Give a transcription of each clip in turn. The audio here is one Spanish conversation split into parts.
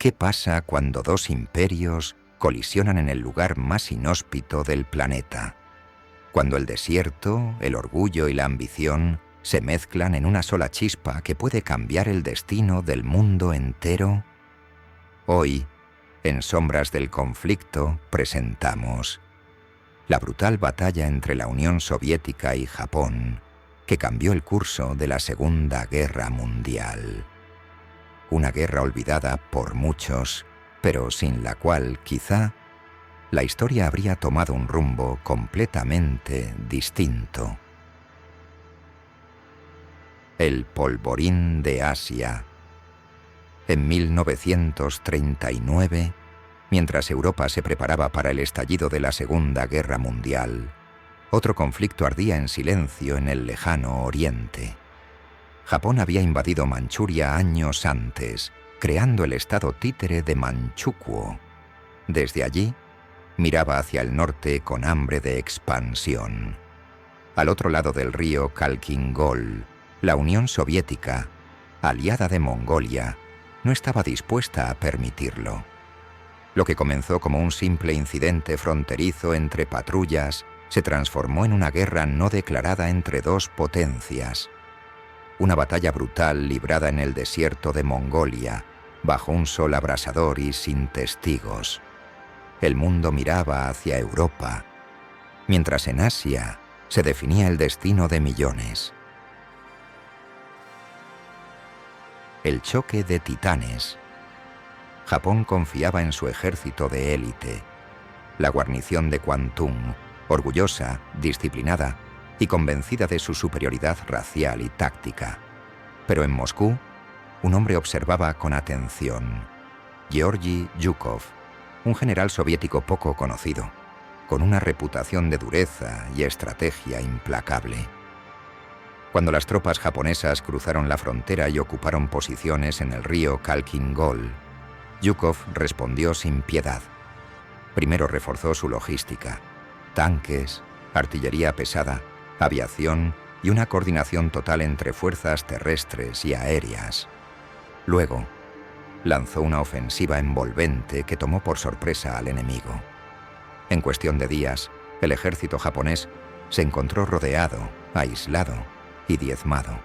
¿Qué pasa cuando dos imperios colisionan en el lugar más inhóspito del planeta? Cuando el desierto, el orgullo y la ambición se mezclan en una sola chispa que puede cambiar el destino del mundo entero. Hoy, en Sombras del Conflicto, presentamos la brutal batalla entre la Unión Soviética y Japón, que cambió el curso de la Segunda Guerra Mundial. Una guerra olvidada por muchos, pero sin la cual, quizá, la historia habría tomado un rumbo completamente distinto. El polvorín de Asia. En 1939, mientras Europa se preparaba para el estallido de la Segunda Guerra Mundial, otro conflicto ardía en silencio en el lejano Oriente. Japón había invadido Manchuria años antes, creando el estado títere de Manchukuo. Desde allí, miraba hacia el norte con hambre de expansión. Al otro lado del río Khalkhin-Gol, la Unión Soviética, aliada de Mongolia, no estaba dispuesta a permitirlo. Lo que comenzó como un simple incidente fronterizo entre patrullas se transformó en una guerra no declarada entre dos potencias. Una batalla brutal librada en el desierto de Mongolia, bajo un sol abrasador y sin testigos. El mundo miraba hacia Europa, mientras en Asia se definía el destino de millones. El choque de titanes. Japón confiaba en su ejército de élite. La guarnición de Kwantung, orgullosa, disciplinada y convencida de su superioridad racial y táctica. Pero en Moscú, un hombre observaba con atención. Georgi Zhukov, un general soviético poco conocido, con una reputación de dureza y estrategia implacable. Cuando las tropas japonesas cruzaron la frontera y ocuparon posiciones en el río Khalkhin-Gol, Zhukov respondió sin piedad. Primero reforzó su logística, tanques, artillería pesada, aviación y una coordinación total entre fuerzas terrestres y aéreas. Luego, lanzó una ofensiva envolvente que tomó por sorpresa al enemigo. En cuestión de días, el ejército japonés se encontró rodeado, aislado y diezmado.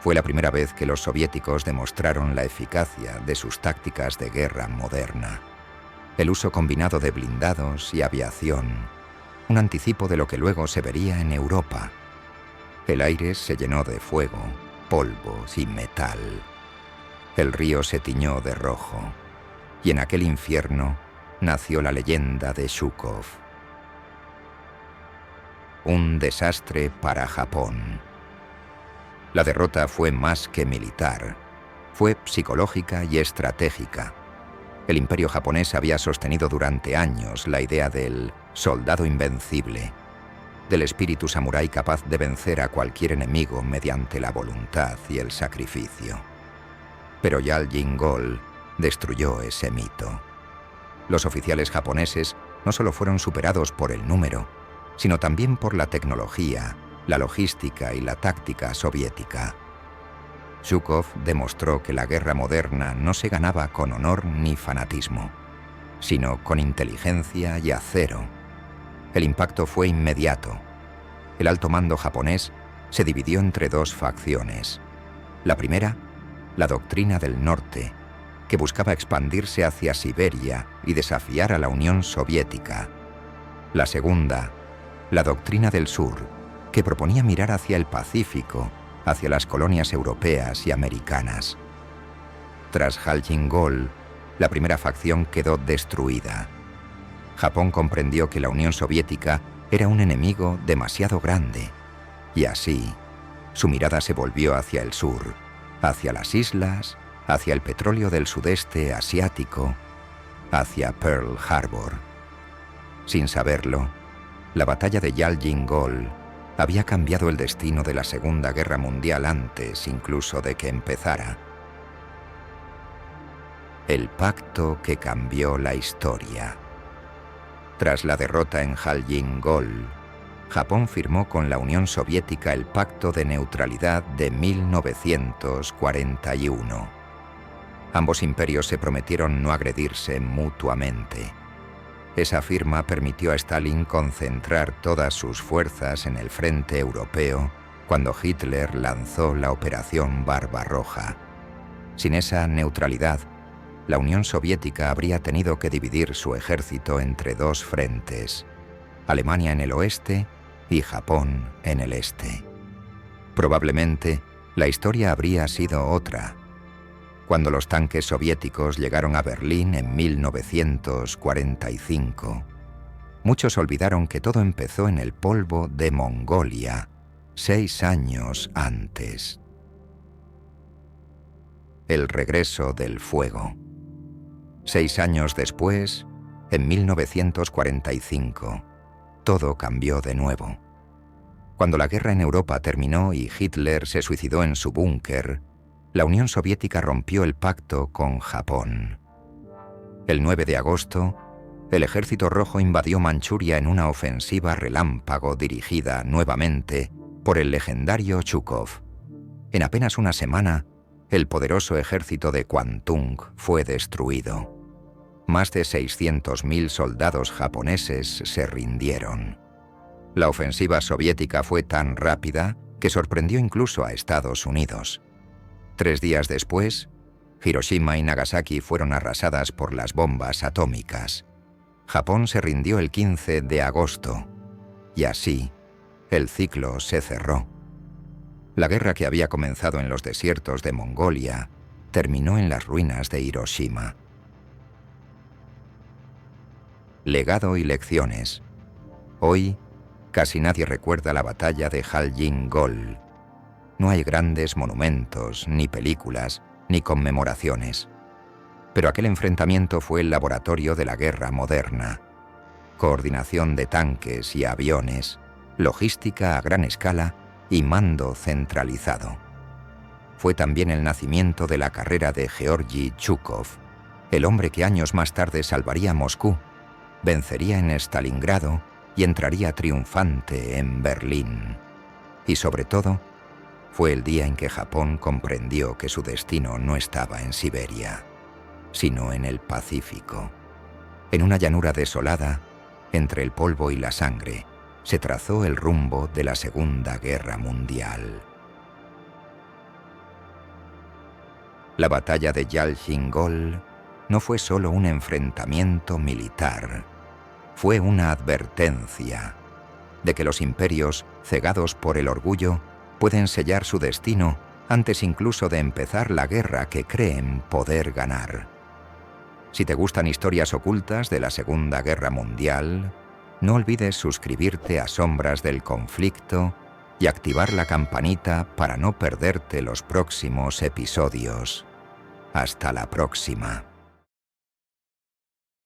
Fue la primera vez que los soviéticos demostraron la eficacia de sus tácticas de guerra moderna. El uso combinado de blindados y aviación, un anticipo de lo que luego se vería en Europa. El aire se llenó de fuego, polvo y metal. El río se tiñó de rojo, y en aquel infierno nació la leyenda de Zhukov. Un desastre para Japón. La derrota fue más que militar, fue psicológica y estratégica. El imperio japonés había sostenido durante años la idea del soldado invencible, del espíritu samurái capaz de vencer a cualquier enemigo mediante la voluntad y el sacrificio. Pero Khalkhin-Gol destruyó ese mito. Los oficiales japoneses no solo fueron superados por el número, sino también por la tecnología, la logística y la táctica soviética. Zhukov demostró que la guerra moderna no se ganaba con honor ni fanatismo, sino con inteligencia y acero. El impacto fue inmediato. El alto mando japonés se dividió entre dos facciones. La primera, la doctrina del norte, que buscaba expandirse hacia Siberia y desafiar a la Unión Soviética. La segunda, la doctrina del sur, que proponía mirar hacia el Pacífico, hacia las colonias europeas y americanas. Tras Khalkhin-Gol, la primera facción quedó destruida. Japón comprendió que la Unión Soviética era un enemigo demasiado grande, y así, su mirada se volvió hacia el sur, hacia las islas, hacia el petróleo del sudeste asiático, hacia Pearl Harbor. Sin saberlo, la batalla de Khalkhin-Gol había cambiado el destino de la Segunda Guerra Mundial antes incluso de que empezara. El pacto que cambió la historia. Tras la derrota en Khalkhin-Gol, Japón firmó con la Unión Soviética el Pacto de Neutralidad de 1941. Ambos imperios se prometieron no agredirse mutuamente. Esa firma permitió a Stalin concentrar todas sus fuerzas en el frente europeo cuando Hitler lanzó la Operación Barbarroja. Sin esa neutralidad, la Unión Soviética habría tenido que dividir su ejército entre dos frentes, Alemania en el oeste y Japón en el este. Probablemente, la historia habría sido otra. Cuando los tanques soviéticos llegaron a Berlín en 1945, muchos olvidaron que todo empezó en el polvo de Mongolia, 6 años antes. El regreso del fuego. 6 años después, en 1945, todo cambió de nuevo. Cuando la guerra en Europa terminó y Hitler se suicidó en su búnker, la Unión Soviética rompió el pacto con Japón. El 9 de agosto, el Ejército Rojo invadió Manchuria en una ofensiva relámpago dirigida nuevamente por el legendario Chukov. En apenas una semana, el poderoso ejército de Kwantung fue destruido. Más de 600.000 soldados japoneses se rindieron. La ofensiva soviética fue tan rápida que sorprendió incluso a Estados Unidos. 3 días después, Hiroshima y Nagasaki fueron arrasadas por las bombas atómicas. Japón se rindió el 15 de agosto, y así, el ciclo se cerró. La guerra que había comenzado en los desiertos de Mongolia terminó en las ruinas de Hiroshima. Legado y lecciones. Hoy, casi nadie recuerda la batalla de Haljin-Gol. No hay grandes monumentos, ni películas, ni conmemoraciones. Pero aquel enfrentamiento fue el laboratorio de la guerra moderna. Coordinación de tanques y aviones, logística a gran escala y mando centralizado. Fue también el nacimiento de la carrera de Georgi Chukov, el hombre que años más tarde salvaría Moscú, vencería en Stalingrado y entraría triunfante en Berlín. Y sobre todo, fue el día en que Japón comprendió que su destino no estaba en Siberia, sino en el Pacífico. En una llanura desolada, entre el polvo y la sangre, se trazó el rumbo de la Segunda Guerra Mundial. La batalla de Haljin-Gol no fue solo un enfrentamiento militar, fue una advertencia de que los imperios, cegados por el orgullo, pueden sellar su destino antes incluso de empezar la guerra que creen poder ganar. Si te gustan historias ocultas de la Segunda Guerra Mundial, no olvides suscribirte a Sombras del Conflicto y activar la campanita para no perderte los próximos episodios. Hasta la próxima.